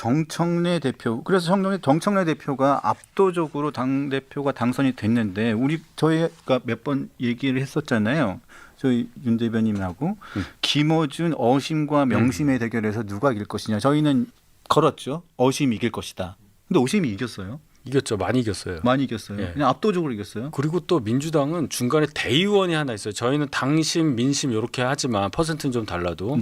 정청래 대표, 그래서 정청래 대표가 압도적으로 당 대표가 당선이 됐는데 저희가 몇 번 얘기를 했었잖아요. 저희 윤 대변인하고 김어준 어심과 명심의 대결에서 누가 이길 것이냐. 저희는 걸었죠. 어심이 이길 것이다. 근데 어심이 이겼어요. 이겼죠. 많이 이겼어요. 많이 이겼어요. 예. 그냥 압도적으로 이겼어요. 그리고 또 민주당은 중간에 대의원이 하나 있어요. 저희는 당심, 민심 이렇게 하지만 퍼센트는 좀 달라도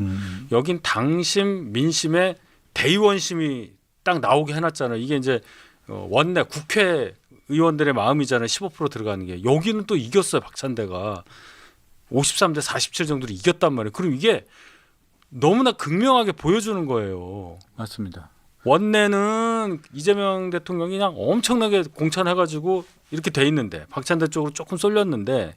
여긴 당심, 민심에 대의원심이 딱 나오게 해놨잖아요. 이게 이제 원내 국회 의원들의 마음이잖아요. 15% 들어가는 게. 여기는 또 이겼어요. 박찬대가 53대 47 정도로 이겼단 말이에요. 그럼 이게 너무나 극명하게 보여주는 거예요. 맞습니다. 원내는 이재명 대통령이 그냥 엄청나게 공천해가지고 이렇게 돼 있는데 박찬대 쪽으로 조금 쏠렸는데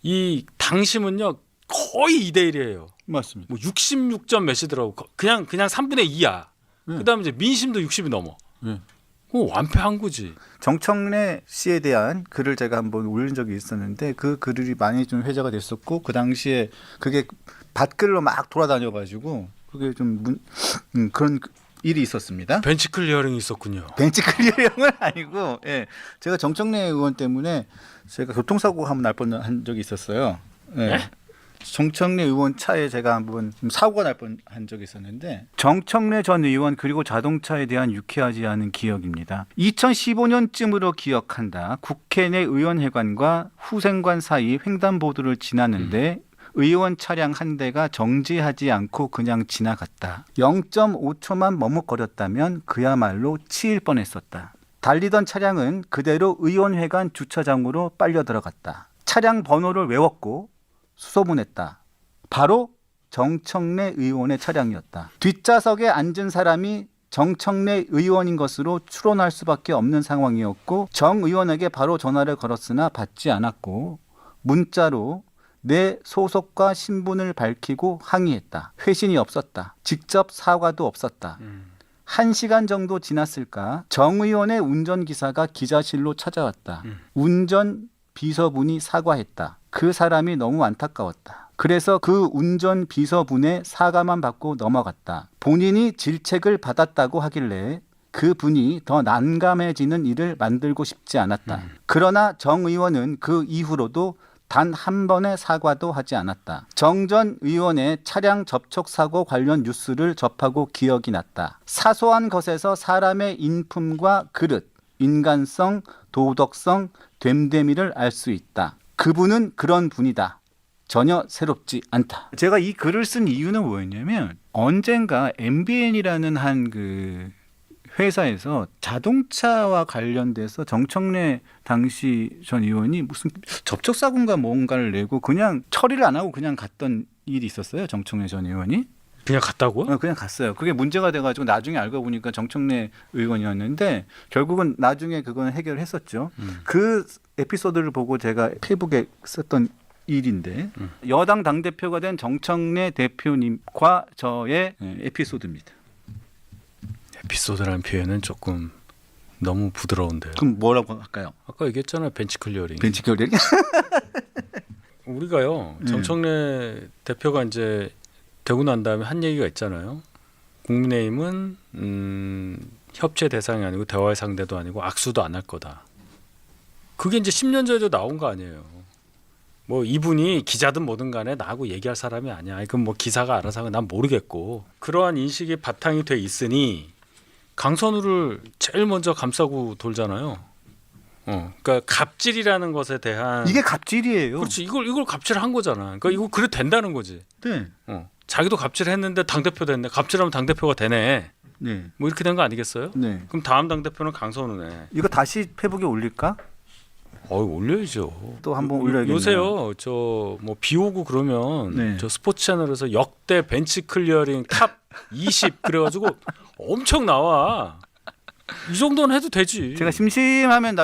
이 당심은요 거의 2대1이에요. 맞습니다. 뭐 66점 몇이더라고. 그냥 3분의 2야. 그다음에 이제 민심도 60이 넘어. 네. 완패한 거지. 정청래 씨에 대한 글을 제가 한번 올린 적이 있었는데 그 글이 많이 좀 회자가 됐었고 그 당시에 그게 밭글로 막 돌아다녀가지고 그게 좀 그런 일이 있었습니다. 벤치 클리어링이 있었군요. 벤치 클리어형은 아니고, 예, 제가 정청래 의원 때문에 제가 교통사고 한번 날 뻔한 적이 있었어요. 예. 네? 정청래 의원 차에 제가 한번 사고가 날 뻔한 적이 있었는데 정청래 전 의원 그리고 자동차에 대한 유쾌하지 않은 기억입니다. 2015년쯤으로 기억한다. 국회 내 의원회관과 후생관 사이 횡단보도를 지나는데 의원 차량 한 대가 정지하지 않고 그냥 지나갔다. 0.5초만 머뭇거렸다면 그야말로 치일 뻔했었다. 달리던 차량은 그대로 의원회관 주차장으로 빨려 들어갔다. 차량 번호를 외웠고 수소문했다. 바로 정청래 의원의 차량이었다. 뒷좌석에 앉은 사람이 정청래 의원인 것으로 추론할 수밖에 없는 상황이었고 정 의원에게 바로 전화를 걸었으나 받지 않았고 문자로 내 소속과 신분을 밝히고 항의했다. 회신이 없었다. 직접 사과도 없었다. 1시간 정도 지났을까 정 의원의 운전기사가 기자실로 찾아왔다. 운전 비서분이 사과했다. 그 사람이 너무 안타까웠다. 그래서 그 운전 비서분의 사과만 받고 넘어갔다. 본인이 질책을 받았다고 하길래 그 분이 더 난감해지는 일을 만들고 싶지 않았다. 그러나 정 의원은 그 이후로도 단 한 번의 사과도 하지 않았다. 정 전 의원의 차량 접촉 사고 관련 뉴스를 접하고 기억이 났다. 사소한 것에서 사람의 인품과 그릇, 인간성, 도덕성, 됨됨이를 알 수 있다. 그분은 그런 분이다. 전혀 새롭지 않다. 제가 이 글을 쓴 이유는 뭐였냐면 언젠가 MBN이라는 한 그 회사에서 자동차와 관련돼서 정청래 당시 전 의원이 무슨 접촉 사고인가 뭔가를 내고 그냥 처리를 안 하고 그냥 갔던 일이 있었어요. 정청래 전 의원이. 그냥 갔다고요? 그냥 갔어요. 그게 문제가 돼가지고 나중에 알고 보니까 정청래 의원이었는데 결국은 나중에 그건 해결했었죠. 그 에피소드를 보고 제가 페이북에 썼던 일인데 여당 당대표가 된 정청래 대표님과 저의 에피소드입니다. 에피소드라는 표현은 조금 너무 부드러운데요. 그럼 뭐라고 할까요? 아까 얘기했잖아요. 벤치 클리어링. 벤치 클리어링? 우리가요. 정청래 대표가 이제 되고 난 다음에 한 얘기가 있잖아요. 국민의힘은 협치 대상이 아니고 대화의 상대도 아니고 악수도 안 할 거다. 그게 이제 10년 전에도 나온 거 아니에요. 뭐 이분이 기자든 뭐든 간에 나하고 얘기할 사람이 아니야. 그럼 뭐 기사가 알아서 하면 난 모르겠고. 그러한 인식이 바탕이 돼 있으니 강선우를 제일 먼저 감싸고 돌잖아요. 그러니까 갑질이라는 것에 대한 이게 갑질이에요. 그렇지. 이걸 갑질한 거잖아. 그러니까 이거 그래 된다는 거지. 네. 자기도 갑질했는데 당 대표 됐네. 갑질하면 당 대표가 되네. 네. 뭐 이렇게 된 거 아니겠어요? 네. 그럼 다음 당 대표는 강선우네. 이거 다시 페북에 올릴까? 올려야죠. 또 한번 올려야겠네요. 요새요, 저 뭐 비 오고 그러면 네. 저 스포츠 채널에서 역대 벤치 클리어링 탑 20 그래가지고 엄청 나와. 이 정도는 해도 되지. 제가 심심하면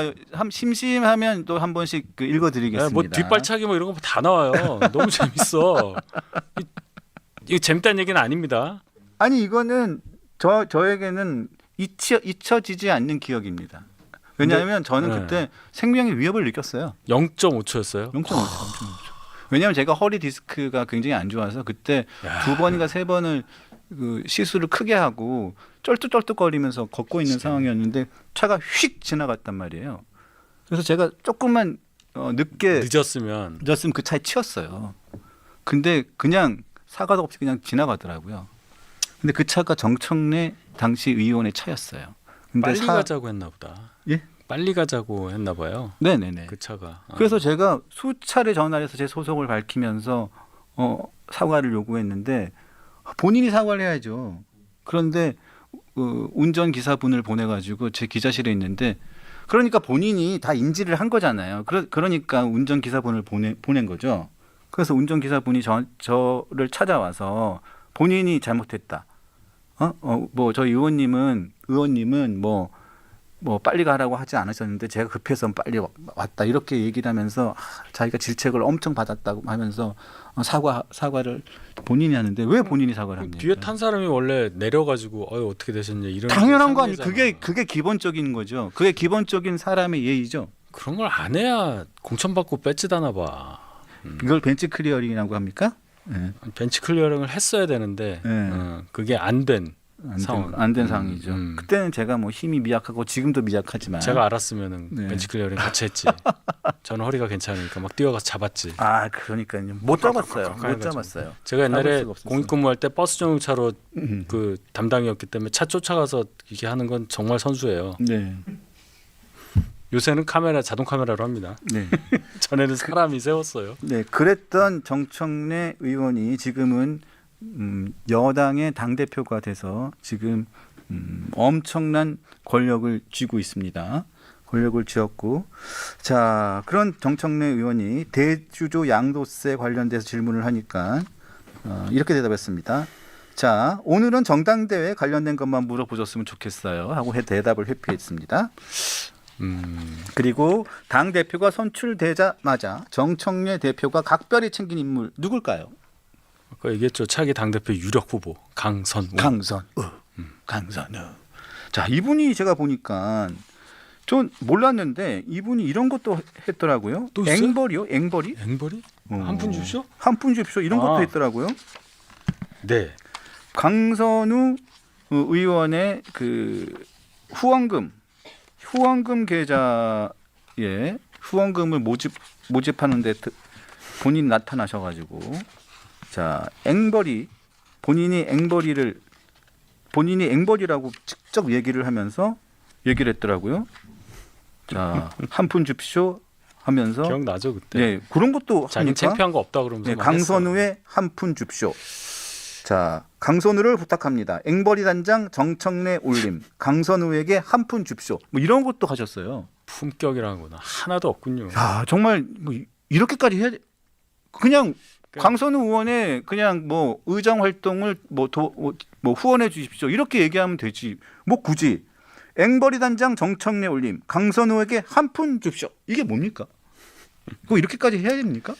또 한 번씩 읽어드리겠습니다. 뭐 뒷발차기 뭐 이런 거 다 나와요. 너무 재밌어. 이거 재밌다는 얘기는 아닙니다. 아니 이거는 저에게는 잊혀지지 않는 기억입니다. 왜냐하면 저는 그때 생명의 위협을 느꼈어요. 0.5초였어요. 0.5초. 왜냐하면 제가 허리 디스크가 굉장히 안 좋아서 그때 2번인가 3번을 그 시수를 크게 하고 쩔뚝쩔뚝거리면서 걷고 있는 상황이었는데 차가 휙 지나갔단 말이에요. 그래서 제가 조금만 늦게 늦었으면 늦었으면 그 차에 치였어요. 근데 그냥 사과도 없이 그냥 지나가더라고요. 근데 그 차가 정청래 당시 의원의 차였어요. 근데 빨리 가자고 했나 보다. 예? 빨리 가자고 했나 봐요. 네네네. 그 차가. 그래서 제가 수차례 전화해서 제 소속을 밝히면서 사과를 요구했는데 본인이 사과를 해야죠. 그런데 운전기사분을 보내가지고 제 기자실에 있는데 그러니까 본인이 다 인지를 한 거잖아요. 그러니까 운전기사분을 보낸 거죠. 그래서 운전기사분이 저를 찾아와서 본인이 잘못했다. 뭐 저 의원님은 뭐 빨리 가라고 하지 않으셨는데 제가 급해서 빨리 왔다 이렇게 얘기를 하면서 자기가 질책을 엄청 받았다고 하면서 사과를 본인이 하는데 왜 본인이 사과를 합니까? 뒤에 탄 사람이 원래 내려가지고 어떻게 되셨냐 이런 당연한 거 아니에요. 상례잖아. 그게 기본적인 거죠. 그게 기본적인 사람의 예의죠. 그런 걸 안 해야 공천받고 배지다나 봐. 이걸 벤치 클리어링이라고 합니까? 네. 벤치 클리어링을 했어야 되는데 네. 그게 안 된 상황. 안 된 상황이죠. 그때는 제가 뭐 힘이 미약하고 지금도 미약하지만 제가 알았으면은 네. 벤치 클리어링 같이 했지. 저는 허리가 괜찮으니까 막 뛰어가서 잡았지. 그러니까요. 못 잡았어요. 못 해가지고. 잡았어요. 제가 잡을 옛날에 수가 없었어요. 공익근무할 때 버스 정류차로 그 담당이었기 때문에 차 쫓아가서 이게 하는 건 정말 선수예요. 네. 요새는 자동 카메라로 합니다. 네. 전에는 사람이 세웠어요. 네, 그랬던 정청래 의원이 지금은 여당의 당 대표가 돼서 지금 엄청난 권력을 쥐고 있습니다. 권력을 쥐었고, 자 그런 정청래 의원이 대주조 양도세 관련돼서 질문을 하니까 이렇게 대답했습니다. 자 오늘은 정당대회 관련된 것만 물어보셨으면 좋겠어요 하고 대답을 회피했습니다. 그리고 당 대표가 선출되자마자 정청래 대표가 각별히 챙긴 인물 누굴까요? 아까 얘기했죠. 차기 당대표 유력 후보 강선우. 강선우. 자 이분이 제가 보니까 전 몰랐는데 이분이 이런 것도 했더라고요. 또 있어요? 앵벌이요? 앵벌이? 앵벌이? 한 푼 주십시오? 한 푼 주십시오. 이런 것도 했더라고요. 네. 강선우 의원의 그 후원금 계좌에 후원금을 모집하는데 본인이 나타나셔가지고 자 본인이 앵벌이라고 직접 얘기를 하면서 얘기를 했더라고요. 자 한 푼 줍쇼 하면서 기억나죠 그때. 네 그런 것도 자기 합니까? 창피한 거 없다 그러면서 네, 막 강선우의 한 푼 줍쇼. 자 강선우를 부탁합니다. 앵벌이 단장 정청래 올림. 강선우에게 한 푼 줍쇼. 뭐 이런 것도 하셨어요. 품격이라는 거는 하나도 없군요. 야 정말 뭐 이렇게까지 해야 돼? 그냥 강선우 의원의 그냥 뭐 의정 활동을 뭐 후원해 주십시오. 이렇게 얘기하면 되지. 뭐 굳이 앵벌이 단장 정청래 올림. 강선우에게 한 푼 줍쇼. 이게 뭡니까? 그거 이렇게까지 해야 됩니까?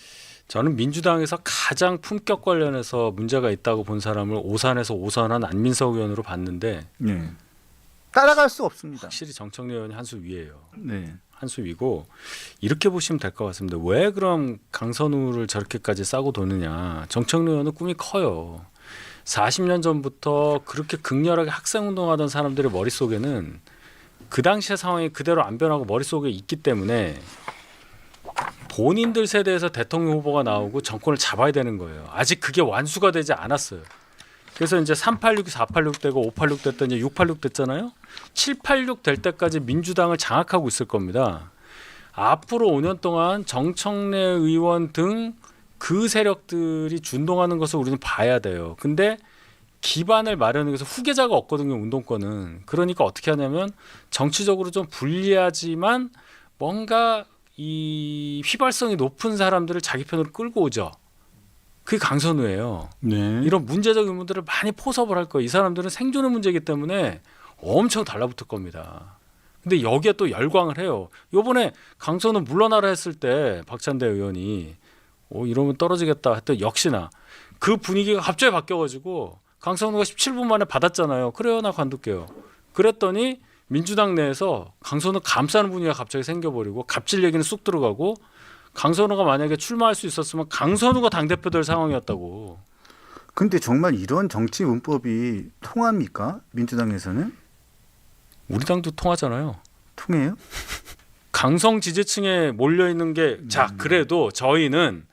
저는 민주당에서 가장 품격 관련해서 문제가 있다고 본 사람을 오산에서 오선한 안민석 의원으로 봤는데 네. 따라갈 수 없습니다. 확실히 정청래 의원이 한 수 위예요. 네. 한 수 위고 이렇게 보시면 될 것 같습니다. 왜 그럼 강선우를 저렇게까지 싸고 도느냐. 정청래 의원은 꿈이 커요. 40년 전부터 그렇게 극렬하게 학생운동하던 사람들의 머릿속에는 그 당시의 상황이 그대로 안 변하고 머릿속에 있기 때문에 본인들 세대에서 대통령 후보가 나오고 정권을 잡아야 되는 거예요. 아직 그게 완수가 되지 않았어요. 그래서 이제 386이 486 되고 586 됐더니 이제 686 됐잖아요. 786 될 때까지 민주당을 장악하고 있을 겁니다. 앞으로 5년 동안 정청래 의원 등 그 세력들이 준동하는 것을 우리는 봐야 돼요. 근데 기반을 마련하기 위해서 후계자가 없거든요. 운동권은. 그러니까 어떻게 하냐면 정치적으로 좀 불리하지만 뭔가 이 휘발성이 높은 사람들을 자기 편으로 끌고 오죠. 그게 강선우예요. 네. 이런 문제적 의문들을 많이 포섭을 할 거예요. 이 사람들은 생존의 문제이기 때문에 엄청 달라붙을 겁니다. 근데 여기에 또 열광을 해요. 요번에 강선우 물러나라 했을 때 박찬대 의원이 이러면 떨어지겠다 했더니 역시나 그 분위기가 갑자기 바뀌어가지고 강선우가 17분 만에 받았잖아요. 그래요, 나 관둘게요. 그랬더니 민주당 내에서 강선우 감싸는 분위기가 갑자기 생겨버리고 갑질 얘기는 쑥 들어가고 강선우가 만약에 출마할 수 있었으면 강선우가 당대표 될 상황이었다고. 근데 정말 이런 정치 문법이 통합니까? 민주당에서는 우리 당도 통하잖아요. 통해요? 강성 지지층에 몰려 있는 게 자 그래도 저희는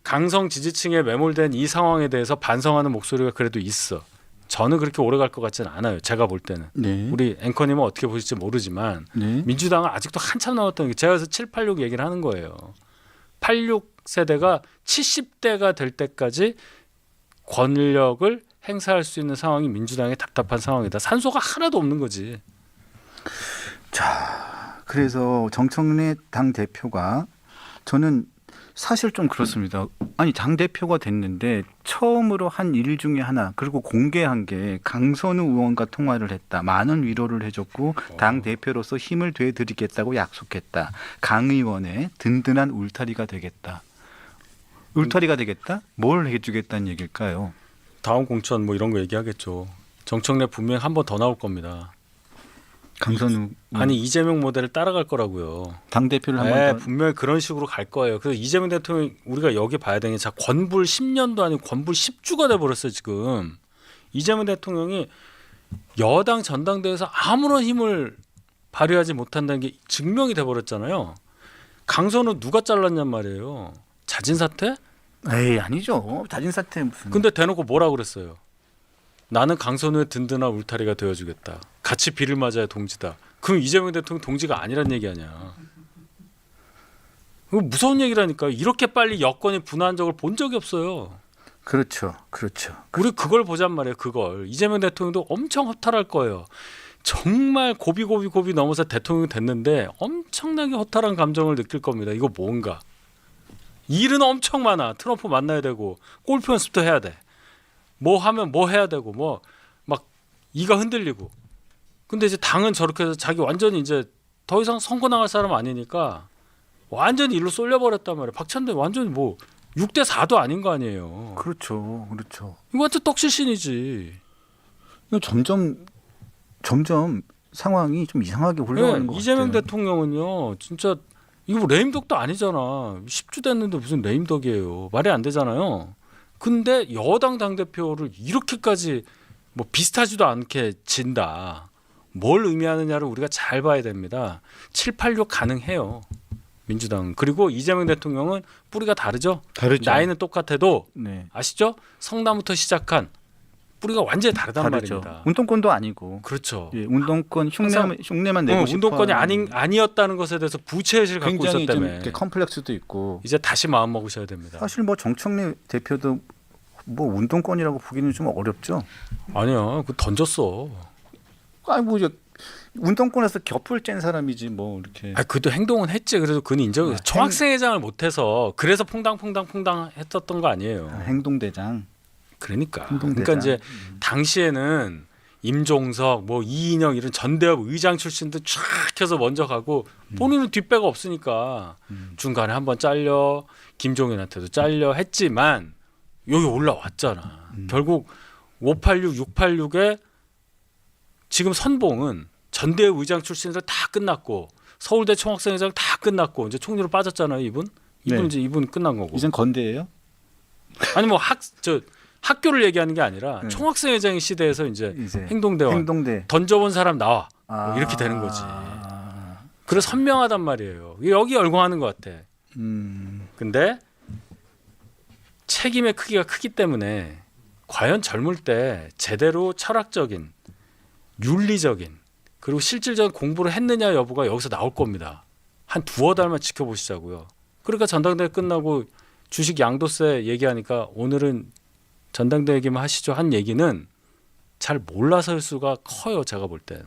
강성 지지층에 매몰된 이 상황에 대해서 반성하는 목소리가 그래도 있어. 저는 그렇게 오래 갈 것 같지는 않아요. 제가 볼 때는. 네. 우리 앵커님은 어떻게 보실지 모르지만 네. 민주당은 아직도 한참 남았다는 게 제가 그래서 7, 86 얘기를 하는 거예요. 86 세대가 70대가 될 때까지 권력을 행사할 수 있는 상황이 민주당의 답답한 상황이다. 산소가 하나도 없는 거지. 자, 그래서 정청래 당 대표가 저는 사실 좀 그렇습니다. 아니 당 대표가 됐는데 처음으로 한 일 중에 하나 그리고 공개한 게 강선우 의원과 통화를 했다. 많은 위로를 해줬고 당 대표로서 힘을 되드리겠다고 약속했다. 강 의원의 든든한 울타리가 되겠다. 울타리가 되겠다? 뭘 해주겠다는 얘기일까요? 다음 공천 뭐 이런 거 얘기하겠죠. 정청래 분명 한 번 더 나올 겁니다. 강선우 아니 이재명 모델을 따라갈 거라고요. 당 대표를 네, 한번 더. 분명히 그런 식으로 갈 거예요. 그래서 이재명 대통령 우리가 여기 봐야 되는 게 자 권불 10년도 아니고 권불 10주가 돼 버렸어요 지금. 이재명 대통령이 여당 전당대회에서 아무런 힘을 발휘하지 못한다는 게 증명이 돼 버렸잖아요. 강선우 누가 잘랐냔 말이에요. 자진 사퇴? 에이 아니죠. 자진 사퇴 무슨. 근데 대놓고 뭐라 그랬어요? 나는 강선우의 든든한 울타리가 되어주겠다. 같이 비를 맞아야 동지다. 그럼 이재명 대통령 동지가 아니란 얘기 아니야. 이거 무서운 얘기라니까. 이렇게 빨리 여권이 분화한 적을 본 적이 없어요. 그렇죠. 그렇죠. 우리 그걸 보잔 말이에요. 그걸. 이재명 대통령도 엄청 허탈할 거예요. 정말 고비 넘어서 대통령이 됐는데 엄청나게 허탈한 감정을 느낄 겁니다. 이거 뭔가. 일은 엄청 많아. 트럼프 만나야 되고 골프 연습도 해야 돼. 뭐 하면 뭐 해야 되고 뭐 막 이가 흔들리고. 근데 이제 당은 저렇게 해서 자기 완전히 이제 더 이상 선거 나갈 사람 아니니까 완전히 일로 쏠려버렸단 말이에요. 박찬대 완전히 뭐 6대 4도 아닌 거 아니에요. 그렇죠. 그렇죠. 이거 완전 떡실신이지. 이거 점점 상황이 좀 이상하게 흘러가는 것 이재명 같아요. 대통령은요. 진짜 이거 뭐 레임덕도 아니잖아. 10주 됐는데 무슨 레임덕이에요. 말이 안 되잖아요. 근데 여당 당대표를 이렇게까지 뭐 비슷하지도 않게 진다. 뭘 의미하느냐를 우리가 잘 봐야 됩니다. 7, 86 가능해요. 민주당. 그리고 이재명 대통령은 뿌리가 다르죠. 다르죠. 나이는 똑같아도 네. 아시죠? 성남부터 시작한 뿌리가 완전히 다르단 다르죠. 말입니다. 운동권도 아니고. 그렇죠. 예, 운동권 흉내만 내고 싶어. 운동권이 아니었다는 것에 대해서 부채의식을 갖고 굉장히 좀 있었다며. 이렇게 컴플렉스도 있고. 이제 다시 마음 먹으셔야 됩니다. 사실 뭐 정청래 대표도 뭐 운동권이라고 보기는 좀 어렵죠. 아니야, 그 던졌어. 아니 뭐 이제 운동권에서 겹을 짠 사람이지 뭐 이렇게. 아, 그도 행동은 했지. 그래도 그는 인정. 아, 총학생회장을 못해서 그래서 퐁당 했었던 거 아니에요. 행동대장. 그러니까. 행동대장. 그러니까 이제 당시에는 임종석, 뭐 이인영 이런 전대협 의장 출신들 쫙 해서 먼저 가고 본인은 뒷배가 없으니까 중간에 한번 잘려 김종인한테도 잘려 했지만 여기 올라왔잖아. 결국 586, 686에 지금 선봉은 전대협 의장 출신들 다 끝났고 서울대 총학생회장 다 끝났고 이제 총리로 빠졌잖아요. 이분 네. 이제 이분 끝난 거고. 이젠 건대예요? 아니 뭐 학교를 얘기하는 게 아니라 네. 총학생회장 시대에서 이제 이제 행동대원 행동대. 던져본 사람 나와 뭐 이렇게 되는 거지. 그래서 선명하단 말이에요. 여기 열광하는 것 같아. 근데 책임의 크기가 크기 때문에 과연 젊을 때 제대로 철학적인 윤리적인 그리고 실질적인 공부를 했느냐 여부가 여기서 나올 겁니다. 한 두어 달만 지켜보시자고요. 그러니까 전당대회 끝나고 주식 양도세 얘기하니까 오늘은 전당대회 얘기만 하시죠 한 얘기는 잘 몰라서일 수가 커요. 제가 볼 땐.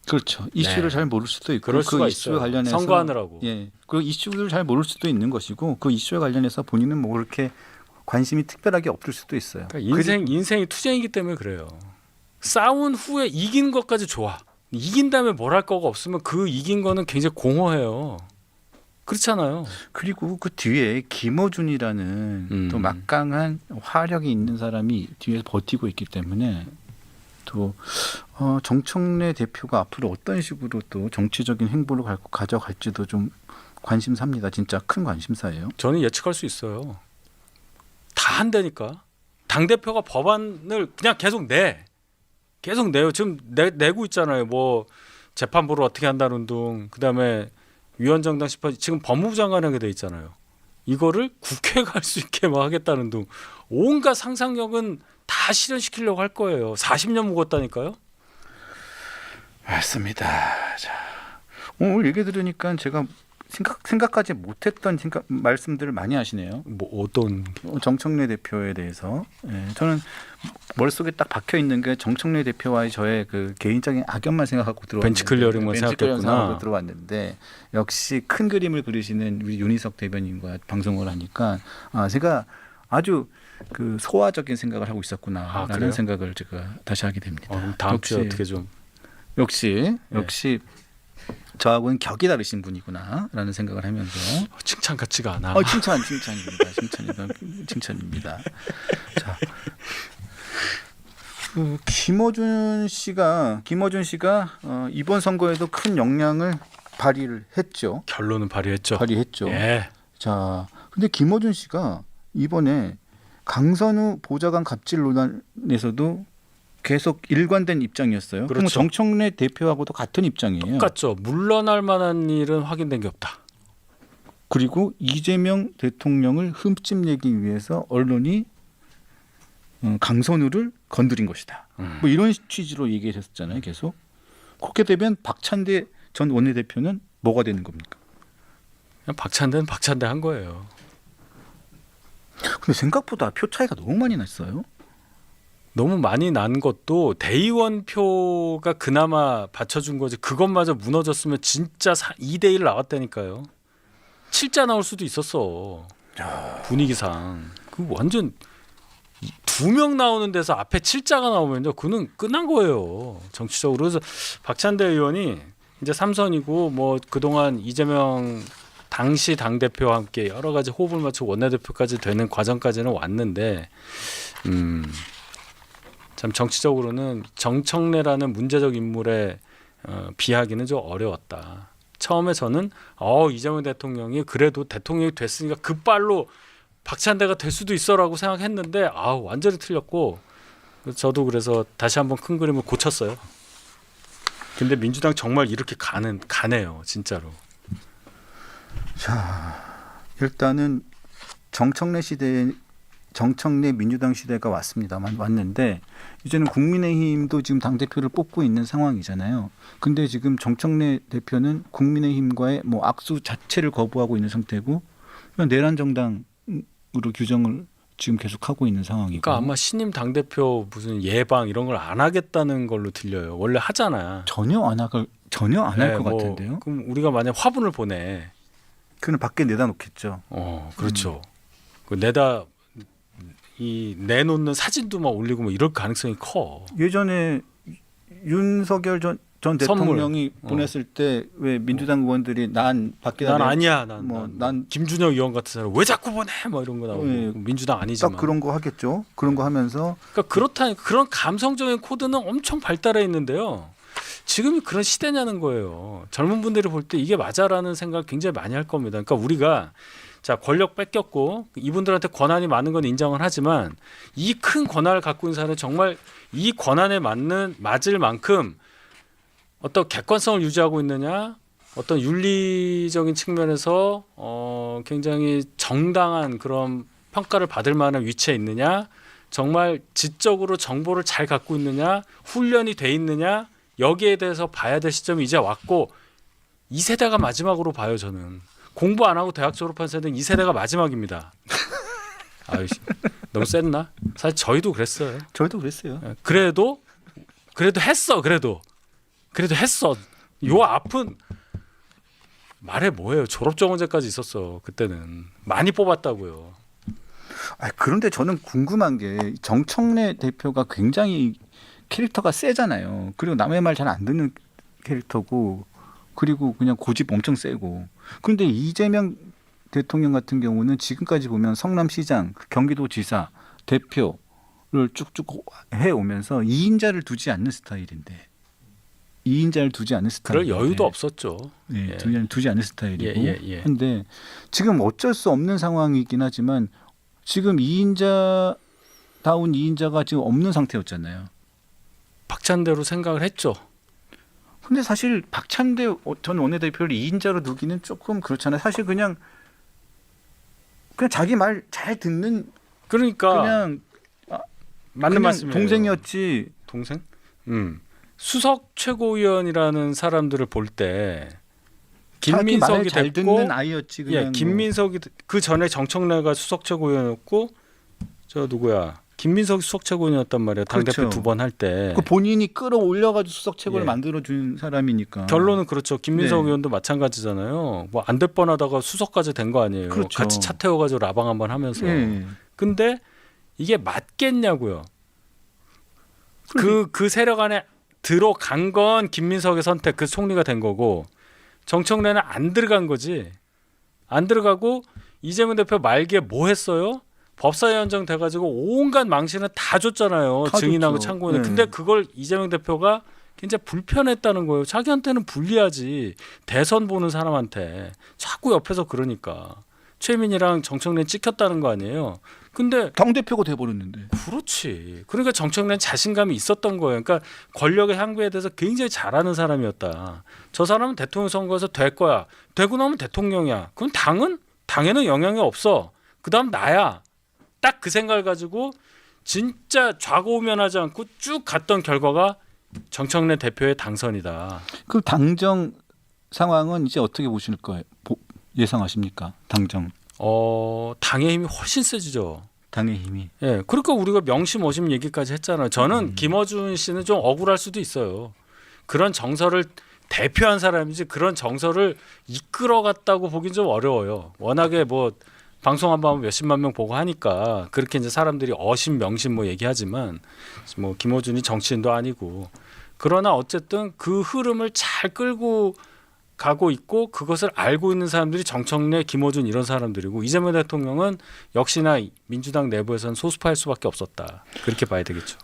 그렇죠. 이슈를 네. 잘 모를 수도 있고 그럴 그 수가 이슈에 있어요. 관련해서 선거하느라고. 예, 그 이슈를 잘 모를 수도 있는 것이고 그 이슈에 관련해서 본인은 뭐 그렇게 관심이 특별하게 없을 수도 있어요. 그러니까 인생이 투쟁이기 때문에 그래요. 싸운 후에 이긴 것까지 좋아. 이긴 다음에 뭘 할 거가 없으면 그 이긴 거는 굉장히 공허해요. 그렇잖아요. 그리고 그 뒤에 김어준이라는 또 막강한 화력이 있는 사람이 뒤에서 버티고 있기 때문에 또 정청래 대표가 앞으로 어떤 식으로 또 정치적인 행보를 가져갈지도 좀 관심사입니다. 진짜 큰 관심사예요. 저는 예측할 수 있어요. 다 한다니까. 당 대표가 법안을 그냥 계속 내요. 지금 내고 있잖아요. 뭐 재판부를 어떻게 한다는 둥, 그다음에 위원장당 심판 지금 법무부 장관에게 돼 있잖아요. 이거를 국회가 할 수 있게 막 하겠다는 둥, 온갖 상상력은 다 실현시키려고 할 거예요. 40년 묵었다니까요. 맞습니다. 자, 오늘 얘기 들으니까 제가 생각하지 못했던 말씀들을 많이 하시네요. 뭐 어떤 정청래 대표에 대해서 저는 머릿속에 딱 박혀 있는 게 정청래 대표와의 저의 그 개인적인 악연만 생각하고 들어왔는데 벤치 클리어링만 생각했구나. 들어왔는데 역시 큰 그림을 그리시는 우리 윤희석 대변인과 방송을 하니까 제가 아주 그 소화적인 생각을 하고 있었구나라는 생각을 제가 다시 하게 됩니다. 그럼 다음 주에 어떻게 좀 역시 저하고는 격이 다르신 분이구나라는 생각을 하면서 칭찬 같지가 않아. 칭찬입니다. 자, 그 김어준 씨가 이번 선거에도 큰 역량을 발휘를 했죠. 결론은 발휘했죠. 예. 자, 근데 김어준 씨가 이번에 강선우 보좌관 갑질 논란에서도 계속 일관된 입장이었어요. 그렇죠. 정청래 대표하고도 같은 입장이에요. 똑같죠. 물러날 만한 일은 확인된 게 없다. 그리고 이재명 대통령을 흠집내기 위해서 언론이 강선우를 건드린 것이다. 뭐 이런 취지로 얘기했었잖아요. 계속. 그렇게 되면 박찬대 전 원내대표는 뭐가 되는 겁니까? 그냥 박찬대는 박찬대 한 거예요. 근데 생각보다 표 차이가 너무 많이 났어요. 너무 많이 난 것도 대의원 표가 그나마 받쳐준 거지, 그것마저 무너졌으면 진짜 2대1 나왔다니까요. 7자 나올 수도 있었어. 분위기상. 그 완전 2명 나오는 데서 앞에 7자가 나오면요, 그는 끝난 거예요, 정치적으로. 그래서 박찬대 의원이 이제 3선이고 뭐 그동안 이재명 당시 당대표와 함께 여러 가지 호흡을 맞추고 원내대표까지 되는 과정까지는 왔는데 참 정치적으로는 정청래라는 문제적 인물에 비하기는 좀 어려웠다. 처음에 저는 이재명 대통령이 그래도 대통령이 됐으니까 급발로 박찬대가 될 수도 있어라고 생각했는데 완전히 틀렸고, 저도 그래서 다시 한번 큰 그림을 고쳤어요. 근데 민주당 정말 이렇게 가네요, 진짜로. 자, 일단은 정청래 민주당 시대가 왔는데 이제는 국민의힘도 지금 당대표를 뽑고 있는 상황이잖아요. 근데 지금 정청래 대표는 국민의힘과의 뭐 악수 자체를 거부하고 있는 상태고 그냥 내란 정당으로 규정을 지금 계속하고 있는 상황이고. 그러니까 아마 신임 당대표 무슨 예방 이런 걸 안 하겠다는 걸로 들려요. 원래 하잖아. 전혀 안 할 것 같은데요. 그럼 우리가 만약 화분을 보내, 그는 밖에 내다 놓겠죠. 그렇죠. 그 내놓는 사진도 막 올리고 뭐 이럴 가능성이 커. 예전에 윤석열 전 대통령이 보냈을 때 왜 민주당 의원들이 난 밖에다 난 아니야. 난 김준혁 의원 같은 사람 왜 자꾸 보내? 뭐 이런 거 나오고. 민주당 아니지만. 딱 그런 거 하겠죠. 그런 거 하면서. 그러니까 그런 감성적인 코드는 엄청 발달해 있는데요. 지금이 그런 시대냐는 거예요. 젊은 분들이 볼 때 이게 맞아라는 생각을 굉장히 많이 할 겁니다. 그러니까 우리가 권력 뺏겼고 이분들한테 권한이 많은 건 인정을 하지만 이 큰 권한을 갖고 있는 사람은 정말 이 권한에 맞을 만큼 어떤 객관성을 유지하고 있느냐, 어떤 윤리적인 측면에서 굉장히 정당한 그런 평가를 받을 만한 위치에 있느냐, 정말 지적으로 정보를 잘 갖고 있느냐, 훈련이 돼 있느냐, 여기에 대해서 봐야 될 시점이 이제 왔고, 이 세대가 마지막으로 봐요. 저는 공부 안 하고 대학 졸업한 세대는 이 세대가 마지막입니다. 너무 셌나? 사실 저희도 그랬어요. 저희도 그랬어요. 그래도 했어. 그래도 했어. 요 앞은 말해 뭐예요. 졸업정원제까지 있었어. 그때는 많이 뽑았다고요. 그런데 저는 궁금한 게 정청래 대표가 굉장히 캐릭터가 세잖아요. 그리고 남의 말 잘 안 듣는 캐릭터고, 그리고 그냥 고집 엄청 세고. 그런데 이재명 대통령 같은 경우는 지금까지 보면 성남시장, 경기도지사, 대표를 쭉쭉 해오면서 2인자를 두지 않는 스타일인데. 그럴 여유도 없었죠. 네, 두지 않는 스타일이고. 근데 지금 어쩔 수 없는 상황이긴 하지만 지금 2인자 다운 2인자가 지금 없는 상태였잖아요. 박찬대로 생각을 했죠. 근데 사실 박찬대 전 원내대표를 2인자로 두기는 조금 그렇잖아요. 사실 그냥 자기 말 잘 듣는 그러니까 그냥 맞는 그냥 말씀이에요. 동생이었지. 동생? 수석 최고위원이라는 사람들을 볼 때 자기 말 김민석이 잘 됐고, 듣는 아이였지. 그냥 예, 김민석이 그 전에 정청래가 수석 최고위원이었고, 저 누구야? 김민석이 수석 최고위원이었단 말이야. 당 대표 그렇죠. 2번 할 때. 그 본인이 끌어올려가지고 수석 최고를 예. 만들어준 사람이니까. 결론은 그렇죠. 김민석 네. 의원도 마찬가지잖아요. 뭐 안 될 뻔하다가 수석까지 된 거 아니에요. 그렇죠. 같이 차 태워가지고 라방 한번 하면서. 예. 근데 이게 맞겠냐고요. 그 세력 안에 들어간 건 김민석의 선택, 그 총리가 된 거고 정청래는 안 들어간 거지. 안 들어가고 이재명 대표 말기에 뭐 했어요? 법사위원장 돼가지고 온갖 망신을 다 줬잖아요. 다 증인하고 줬죠. 참고인은. 네. 근데 그걸 이재명 대표가 굉장히 불편했다는 거예요. 자기한테는 불리하지. 대선 보는 사람한테 자꾸 옆에서 그러니까. 최민희랑 정청래 찍혔다는 거 아니에요. 근데 당대표가 돼버렸는데. 그렇지. 그러니까 정청래는 자신감이 있었던 거예요. 그러니까 권력의 향배에 대해서 굉장히 잘하는 사람이었다. 저 사람은 대통령 선거에서 될 거야. 되고 나면 대통령이야. 그럼 당에는 영향이 없어. 그다음 나야. 딱 그 생각을 가지고 진짜 좌고우면하지 않고 쭉 갔던 결과가 정청래 대표의 당선이다. 그 당정 상황은 이제 어떻게 보실 거예요? 예상하십니까? 당정 당의 힘이 훨씬 세지죠. 당의 힘이. 예, 그러니까 우리가 명심 어심 얘기까지 했잖아요. 저는 김어준 씨는 좀 억울할 수도 있어요. 그런 정서를 대표한 사람이지 그런 정서를 이끌어갔다고 보긴 좀 어려워요. 워낙에 뭐 방송 한번 하면 몇십만 명 보고 하니까 그렇게 이제 사람들이 어심 명심 뭐 얘기하지만 뭐 김어준이 정치인도 아니고 그러나 어쨌든 그 흐름을 잘 끌고 가고 있고 그것을 알고 있는 사람들이 정청래, 김어준 이런 사람들이고 이재명 대통령은 역시나 민주당 내부에서는 소수파일 수밖에 없었다. 그렇게 봐야 되겠죠.